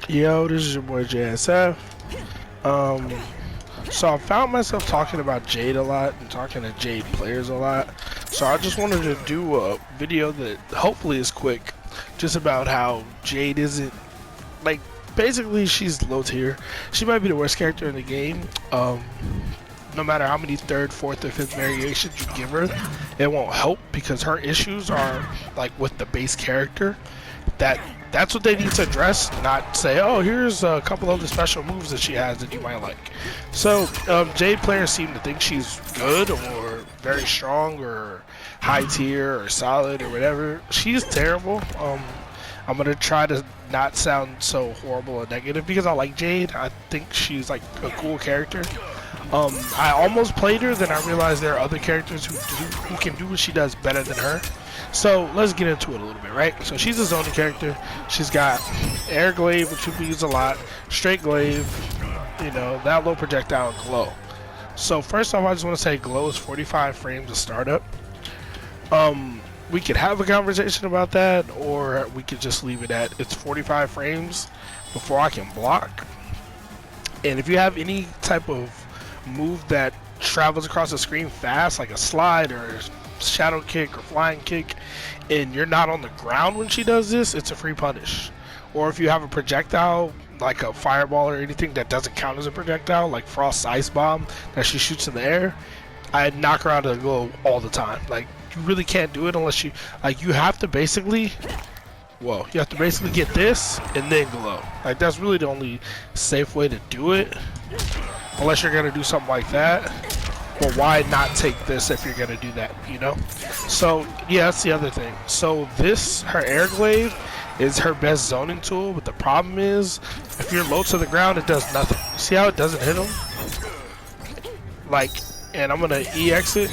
Yo, this is your boy JSF. Um, so I found myself talking about Jade a lot and talking to Jade players a lot. So I just wanted to do a video that hopefully is quick, just about how Jade isn't, like, basically she's low tier. She might be the worst character in the game. No matter how many third, fourth, or fifth variations you give her, it won't help because her issues are like with the base character. That's what they need to address, not say, oh, here's a couple other special moves that she has that you might like. So Jade players seem to think she's good or very strong or high tier or solid or whatever. She's terrible. I'm gonna try to not sound so horrible and negative because I like Jade. I think she's like a cool character. I almost played her, then I realized there are other characters who can do what she does better than her. So let's get into it a little bit, right? So she's a zoning character. She's got air glaive, which we use a lot, straight glaive, you know, that low projectile, and glow. So first off, I just want to say glow is 45 frames of startup. We could have a conversation about that, or we could just leave it at it's 45 frames before I can block. And if you have any type of move that travels across the screen fast, like a slide or shadow kick or flying kick, and you're not on the ground when she does this, it's a free punish. Or if you have a projectile like a fireball or anything that doesn't count as a projectile, like Frost's ice bomb that she shoots in the air, I knock her out of the glow all the time. Like, you really can't do it unless you, like, you have to basically get this and then glow. Like, that's really the only safe way to do it, unless you're gonna do something like that. But why not take this if you're gonna do that, you know? So yeah, that's the other thing. So this, her air glaive, is her best zoning tool, but the problem is if you're low to the ground, it does nothing. See how it doesn't hit him? Like, and I'm gonna EX it,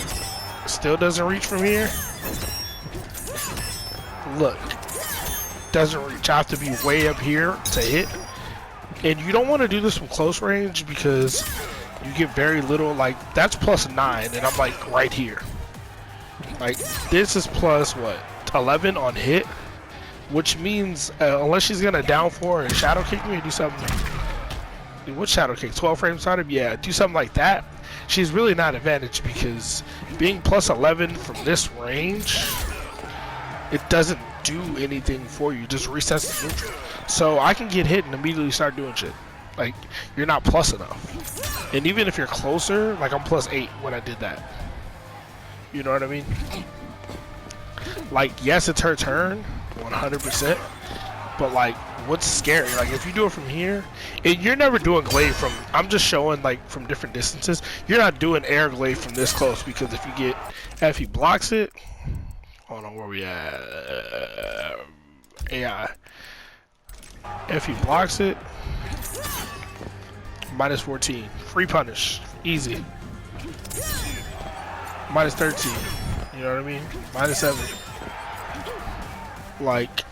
still doesn't reach from here. Look, doesn't reach. I have to be way up here to hit. And you don't want to do this from close range because you get very little. Like, that's +9 and I'm like right here. Like, this is plus what, 11 on hit, which means unless she's gonna down 4 and shadow kick me or do something. What shadow kick? 12 frames on him? Yeah, do something like that. She's really not advantaged because being +11 from this range, it doesn't do anything for you. It just resets the neutral. So I can get hit and immediately start doing shit. Like, you're not plus enough. And even if you're closer, like I'm +8 when I did that. You know what I mean? Like, yes, it's her turn, 100%. But like, what's scary? Like, if you do it from here, and you're never doing glaive from, I'm just showing like from different distances. You're not doing air glaive from this close because if he blocks it, hold on, where we at? AI. If he blocks it, -14. Free punish. Easy. -13. You know what I mean? -7. Like,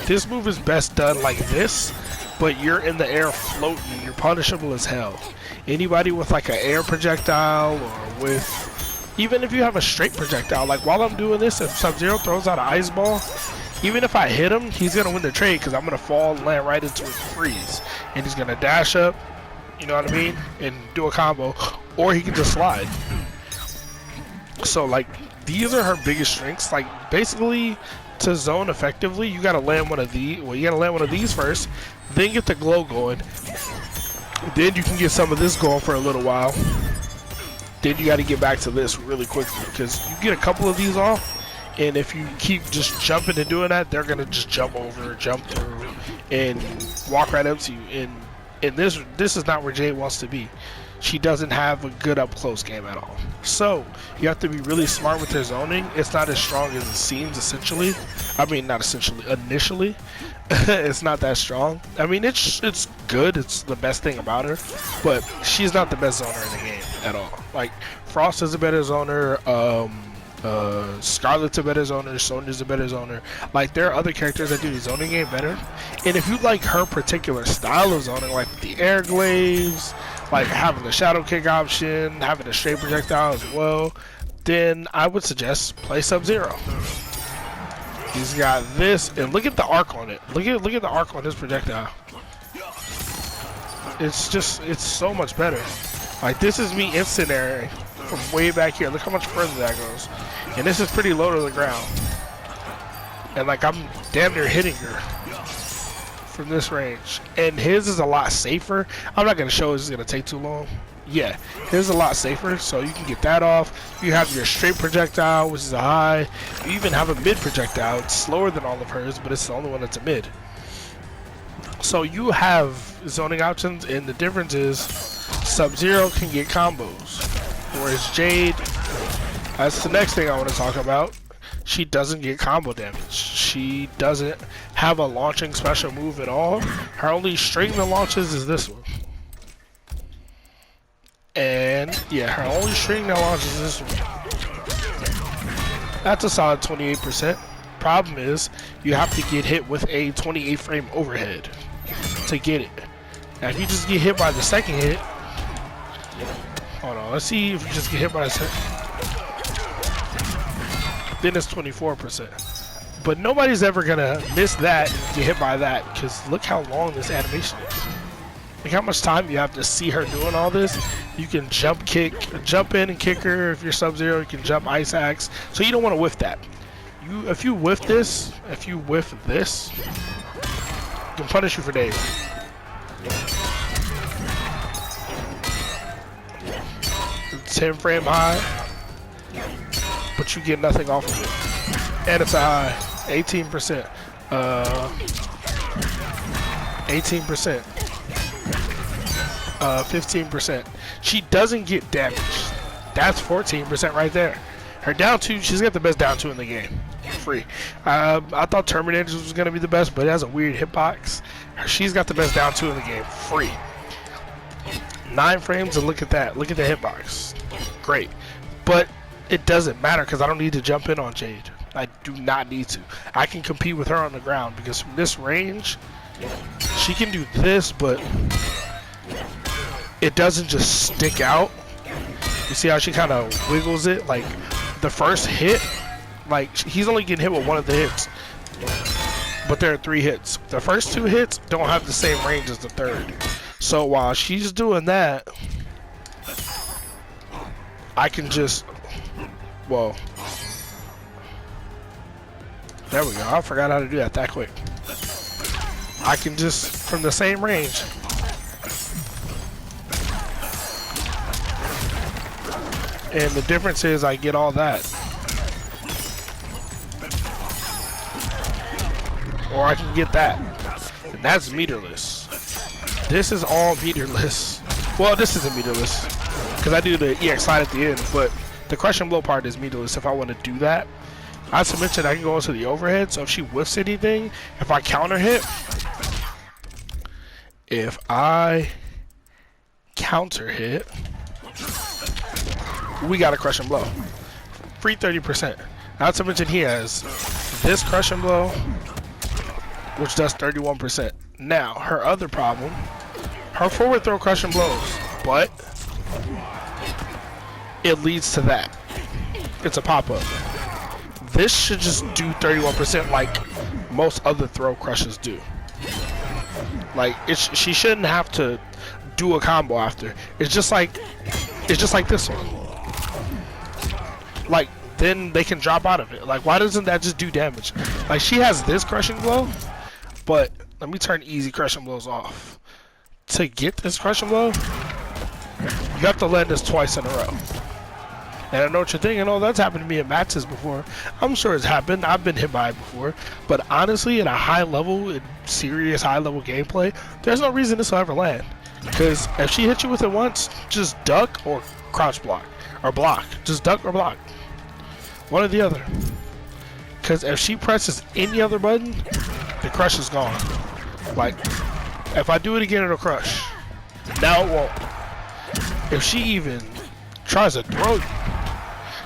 this move is best done like this, but you're in the air floating. You're punishable as hell. Anybody with like an air projectile or with, even if you have a straight projectile, like while I'm doing this, if Sub-Zero throws out an ice ball, even if I hit him, he's gonna win the trade because I'm gonna fall and land right into his freeze, and he's gonna dash up, you know what I mean, and do a combo, or he can just slide. So like, these are her biggest strengths. Like, basically, to zone effectively, you gotta land one of these. Well, you gotta land one of these first, then get the glow going. Then you can get some of this going for a little while. Then you gotta get back to this really quickly because you get a couple of these off. And if you keep just jumping and doing that, they're gonna just jump over, jump through, and walk right up to you. And this is not where Jade wants to be. She doesn't have a good up close game at all. So you have to be really smart with her zoning. It's not as strong as it seems. Essentially, I mean not essentially. Initially, it's not that strong. I mean it's good. It's the best thing about her, but she's not the best zoner in the game at all. Like, Frost is a better zoner. Scarlet's a better zoner, Sonya's a better zoner. Like, there are other characters that do the zoning game better. And if you like her particular style of zoning, like the air glaives, like having the shadow kick option, having a straight projectile as well, then I would suggest play Sub-Zero. He's got this, and look at the arc on it. Look at the arc on this projectile. it's so much better. Like, this is me instant airing from way back here. Look how much further that goes. And this is pretty low to the ground. And like, I'm damn near hitting her from this range. And his is a lot safer. I'm not gonna show, it's gonna take too long. Yeah, his is a lot safer, so you can get that off. You have your straight projectile, which is a high. You even have a mid projectile. It's slower than all of hers, but it's the only one that's a mid. So you have zoning options, and the difference is Sub-Zero can get combos, whereas Jade, that's the next thing I want to talk about, she doesn't get combo damage. She doesn't have a launching special move at all. Her only string that launches is this one. And yeah, her only string that launches is this one. That's a solid 28%. Problem is, you have to get hit with a 28 frame overhead to get it. Now if you just get hit by the second hit, hold on, let's see if you just get hit by the second, then it's 24%. But nobody's ever gonna miss that and get hit by that, because look how long this animation is. Look how much time you have to see her doing all this. You can jump in and kick her. If you're Sub-Zero, you can jump ice axe. So you don't want to whiff that. If you whiff this, it can punish you for days. It's 10 frame high, but you get nothing off of it. And it's a high, 18%. 18%. 15%. She doesn't get damage. That's 14% right there. Her down 2, she's got the best down 2 in the game. Free. I thought Terminator was going to be the best, but it has a weird hitbox. She's got the best down 2 in the game. Free. 9 frames, and look at that. Look at the hitbox. Great. But it doesn't matter because I don't need to jump in on Jade. I do not need to. I can compete with her on the ground because from this range, she can do this, but it doesn't just stick out. You see how she kind of wiggles it? Like, the first hit, like, he's only getting hit with one of the hits, but there are 3 hits. The first 2 hits don't have the same range as the third. So while she's doing that, I can just, whoa. There we go. I forgot how to do that quick. I can just, from the same range, and the difference is I get all that. Or I can get that. And that's meterless. This is all meterless. Well, this isn't meterless, because I do the EX slide at the end, but the crush and blow part is meterless if I want to do that. Not to mention I can go into the overhead, so if she whiffs anything, if I counter hit, we got a crush and blow. Free 30%. Not to mention he has this crush and blow, which does 31%. Now, her other problem, her forward throw crush and blows, but it leads to that. It's a pop-up. This should just do 31% like most other throw crushes do. Like, she shouldn't have to do a combo after. It's just like this one. Like, then they can drop out of it. Like, why doesn't that just do damage? Like, she has this crushing blow, but let me turn easy crushing blows off. To get this crushing blow, you have to land this twice in a row. And I know what you're thinking, oh, that's happened to me at matches before. I'm sure it's happened. I've been hit by it before. But honestly, at a high level, in serious high level gameplay, there's no reason this will ever land. Because if she hits you with it once, just duck or crouch block. Or block. Just duck or block. One or the other. Because if she presses any other button, the crush is gone. Like, if I do it again, it'll crush. Now it won't. If she even tries to throw you,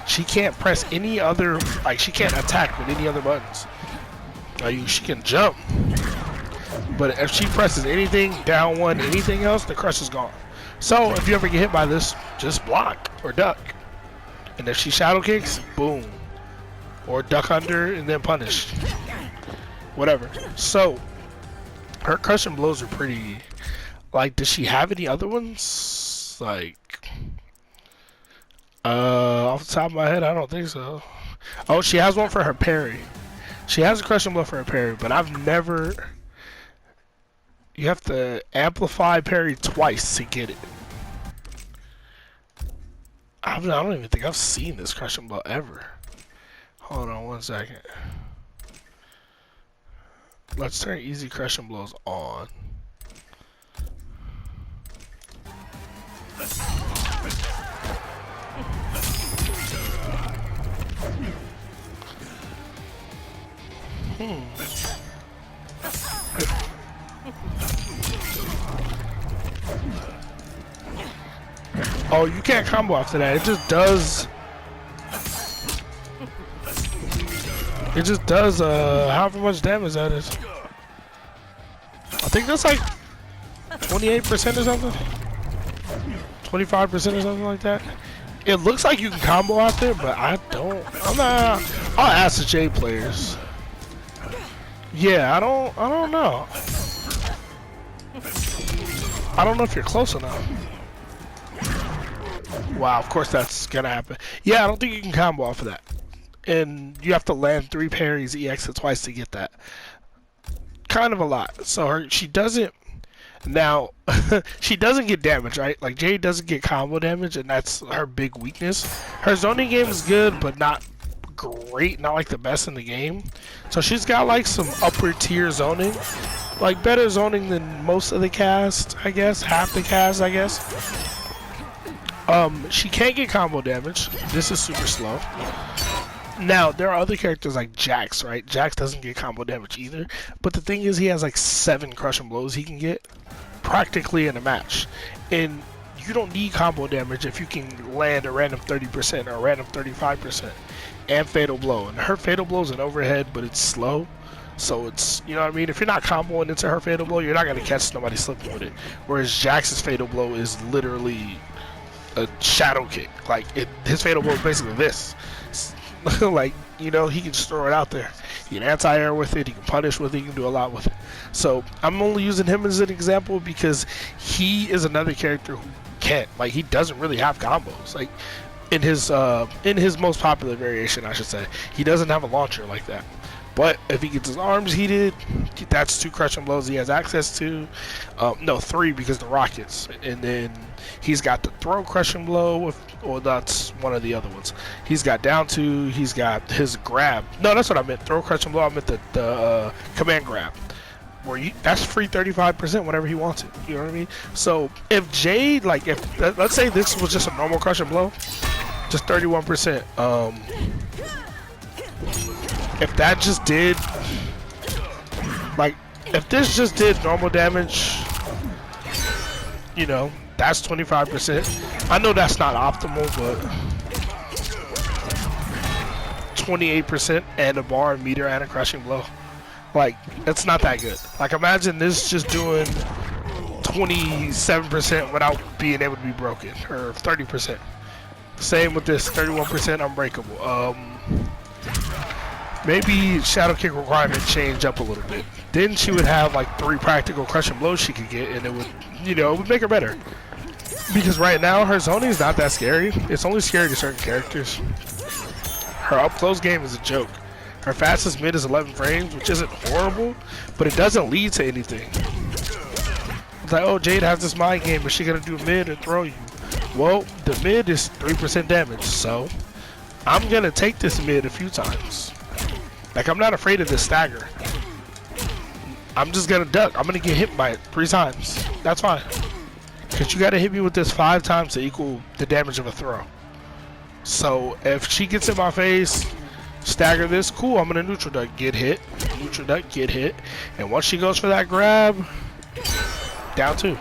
she can't press any other, like, she can't attack with any other buttons. She can jump, but if she presses anything, down one, anything else, the crush is gone. So if you ever get hit by this, just block or duck. And if she shadow kicks, boom. Or duck under and then punish. Whatever. So her crush and blows are pretty Like, does she have any other ones? Like, off the top of my head, I don't think so. Oh, she has one for her parry. She has a crushing blow for her parry, but I've never... You have to amplify parry twice to get it. I don't even think I've seen this crushing blow ever. Hold on one second. Let's turn easy crushing blows on. Oh, you can't combo after that. It just does. It just does however much damage that is. I think that's like 28% or something. 25% or something like that. It looks like you can combo after, but I don't. I'm not. I'll ask the Jade players. Yeah, I don't know. I don't know if you're close enough. Wow, of course that's gonna happen. Yeah, I don't think you can combo off of that. And you have to land 3 parries, EX it twice to get that. Kind of a lot. So she doesn't. Now, she doesn't get damage, right? Like, Jade doesn't get combo damage, and that's her big weakness. Her zoning game is good, but not great, not like the best in the game. So she's got like some upper tier zoning. Like, better zoning than most of the cast, I guess. Half the cast, I guess. She can't get combo damage. This is super slow. Now, there are other characters like Jax, right? Jax doesn't get combo damage either. But the thing is, he has like 7 crushing blows he can get practically in a match. And you don't need combo damage if you can land a random 30% or a random 35% and fatal blow. And her fatal blow is an overhead, but it's slow. So it's, you know what I mean? If you're not comboing into her fatal blow, you're not going to catch somebody slipping with it. Whereas Jax's fatal blow is literally a shadow kick. Like, his fatal blow is basically this. Like, you know, he can just throw it out there. He can anti-air with it, he can punish with it, he can do a lot with it. So I'm only using him as an example because he is another character who can't. Like, he doesn't really have combos. Like, in his most popular variation, I should say, he doesn't have a launcher like that. But if he gets his arms heated, that's 2 crushing blows he has access to. No, 3 because the rockets. And then he's got the throw crushing blow, or that's one of the other ones. He's got down 2, he's got his grab. No, that's what I meant. Throw crushing blow, I meant the command grab. That's free 35% whenever he wants it. You know what I mean? So if Jade, like, let's say this was just a normal crushing blow, just 31%. If that just did, like, if this just did normal damage, you know, that's 25%. I know that's not optimal, but 28% and a bar, a meter, and a crushing blow. Like, it's not that good. Like, imagine this just doing 27% without being able to be broken, or 30%. Same with this, 31% unbreakable. Maybe Shadow Kick requirement change up a little bit. Then she would have like 3 practical crushing blows she could get, and it would, you know, it would make her better. Because right now her zoning is not that scary. It's only scary to certain characters. Her up close game is a joke. Her fastest mid is 11 frames, which isn't horrible, but it doesn't lead to anything. It's like, oh, Jade has this mind game, is she gonna do mid or throw you? Well, the mid is 3% damage, so I'm gonna take this mid a few times. Like, I'm not afraid of this stagger. I'm just gonna duck. I'm gonna get hit by it 3 times. That's fine. Because you gotta hit me with this 5 times to equal the damage of a throw. So if she gets in my face, stagger this, cool, I'm gonna neutral duck, get hit, neutral duck, get hit. And once she goes for that grab, down 2.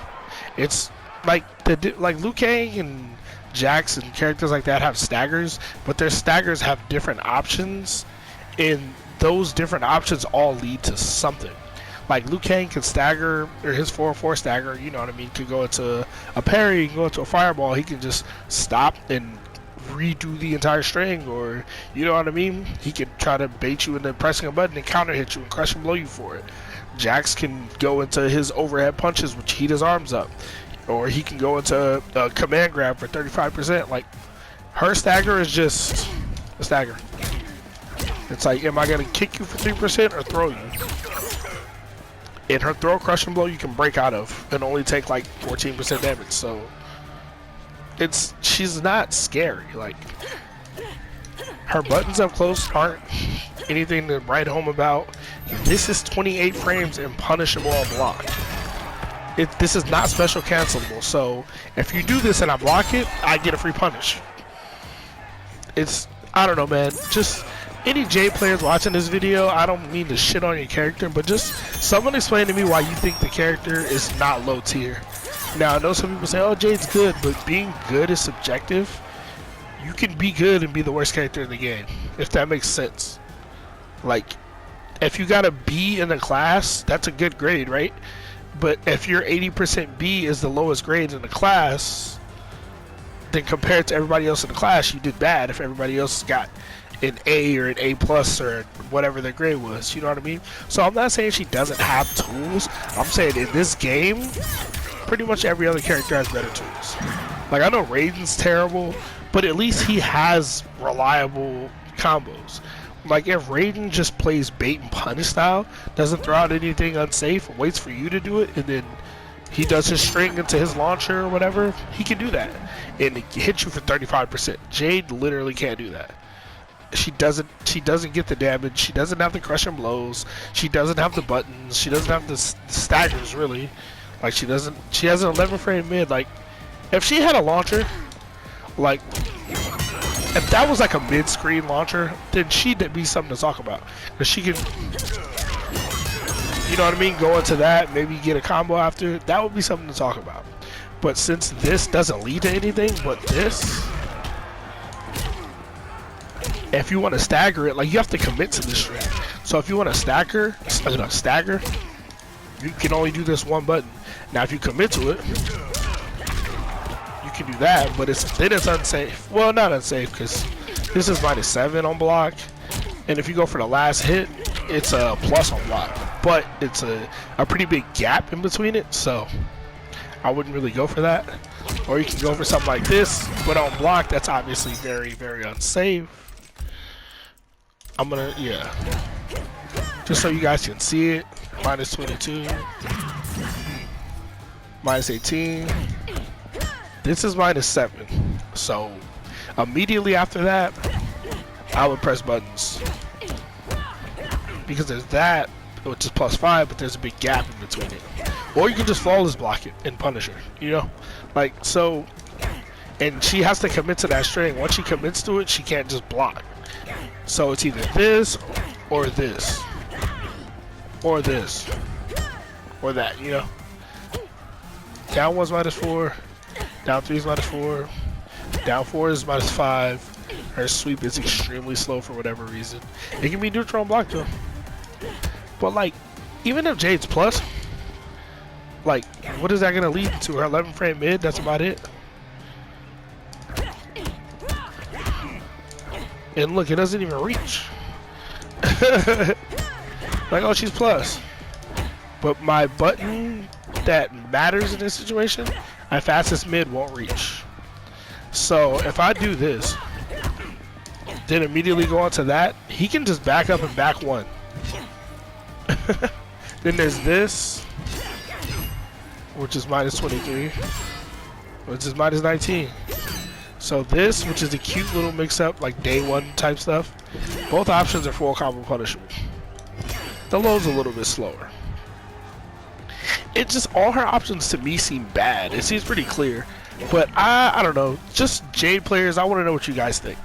It's like Liu Kang and Jax and characters like that have staggers, but their staggers have different options, and those different options all lead to something. Like, Liu Kang can stagger, or his 4-4 stagger, you know what I mean, could go into a parry, can go into a fireball, he can just stop and redo the entire string, or, you know what I mean, he can try to bait you into pressing a button and counter hit you and crush and blow you for it. Jax can go into his overhead punches, which heat his arms up, or he can go into a command grab for 35%. Like, her stagger is just a stagger. It's like, am I gonna kick you for 3% or throw you? In her throw crushing blow, you can break out of and only take like 14% damage. So she's not scary. Like, her buttons up close aren't anything to write home about. This is 28 frames and punishable on block. This is not special cancelable. So if you do this and I block it, I get a free punish. I don't know, man. Just any Jade players watching this video, I don't mean to shit on your character, but just someone explain to me why you think the character is not low tier. Now, I know some people say, oh, Jade's good, but being good is subjective. You can be good and be the worst character in the game, if that makes sense. Like, if you got a B in a class, that's a good grade, right? But if your 80% B is the lowest grade in the class, then compared to everybody else in the class, you did bad if everybody else got an A or an A plus or whatever their grade was, you know what I mean? So I'm not saying she doesn't have tools. I'm saying in this game, pretty much every other character has better tools. Like, I know Raiden's terrible, but at least he has reliable combos. Like, if Raiden just plays bait and punish style, doesn't throw out anything unsafe, waits for you to do it, and then he does his string into his launcher or whatever, he can do that and hit you for 35%. Jade literally can't do that. She doesn't get the damage. She doesn't have the crushing blows. She doesn't have the buttons. She doesn't have the staggers, really. Like, she has an 11 frame mid. Like, if she had a launcher, like, if that was like a mid-screen launcher, then she'd be something to talk about. Because she can, you know what I mean, go into that, maybe get a combo after. That would be something to talk about. But since this doesn't lead to anything but this, if you want to stagger it, like, you have to commit to this string. So if you want to stagger, you can only do this one button. Now if you commit to it, you can do that, but then it's unsafe. Well, not unsafe, because this is -7 on block, and if you go for the last hit, it's a plus on block. But it's a pretty big gap in between it, so I wouldn't really go for that. Or you can go for something like this, but on block, that's obviously very, very unsafe. Yeah. Just so you guys can see it, -22, -18. This is -7. So immediately after that, I would press buttons. Because there's that, which is +5, but there's a big gap in between it. Or you can just flawless block it and punish her, you know? Like, so, and she has to commit to that string. Once she commits to it, she can't just block. So it's either this, or this, or this, or that, you know? Down 1's -4, down 3 is -4, down 4 is -5. Her sweep is extremely slow for whatever reason. It can be neutral on block though. But like, even if Jade's plus, like, what is that gonna lead to? Her 11 frame mid, that's about it. And look, it doesn't even reach. Like, oh, she's plus. But my button that matters in this situation, my fastest mid won't reach. So if I do this, then immediately go onto that, he can just back up and back one. Then there's this, which is -23, which is -19. So this, which is a cute little mix-up, like day one type stuff, both options are full combo punishment. The low's a little bit slower. It just, all her options to me seem bad. It seems pretty clear, but I don't know. Just Jade players, I want to know what you guys think.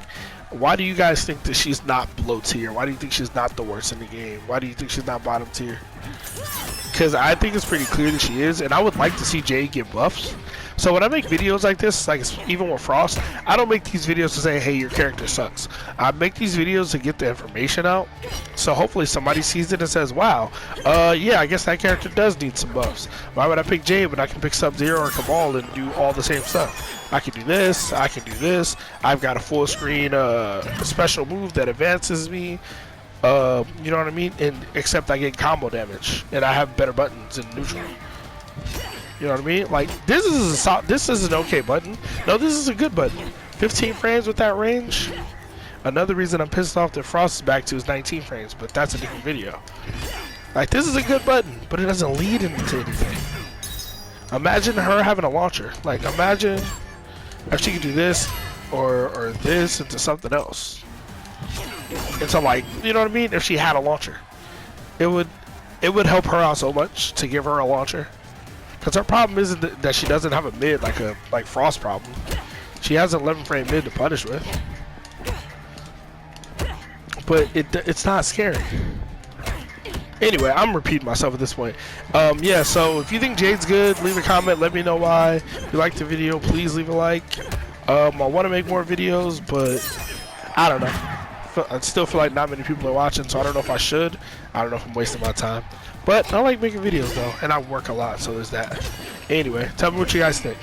Why do you guys think that she's not low tier? Why do you think she's not the worst in the game? Why do you think she's not bottom tier? Because I think it's pretty clear that she is, and I would like to see Jade get buffs. So when I make videos like this, like even with Frost, I don't make these videos to say, hey, your character sucks. I make these videos to get the information out. So hopefully somebody sees it and says, wow, yeah, I guess that character does need some buffs. Why would I pick Jade when I can pick Sub-Zero or Cabal and do all the same stuff? I can do this, I can do this. I've got a full screen special move that advances me. You know what I mean? And except I get combo damage, and I have better buttons in neutral. You know what I mean? Like this is an okay button. No, this is a good button. 15 frames with that range. Another reason I'm pissed off that Frost is back to is 19 frames, but that's a different video. Like this is a good button, but it doesn't lead into anything. Imagine her having a launcher. Like imagine if she could do this or this into something else. Into like, you know what I mean? If she had a launcher, it would help her out so much to give her a launcher. Because her problem isn't that she doesn't have a mid like Frost problem. She has an 11 frame mid to punish with. But it's not scary. Anyway, I'm repeating myself at this point. Yeah, so if you think Jade's good, leave a comment. Let me know why. If you liked the video, please leave a like. I want to make more videos, but I don't know. I still feel like not many people are watching, so I don't know if I should. I don't know if I'm wasting my time. But I like making videos, though, and I work a lot, so there's that. Anyway, tell me what you guys think.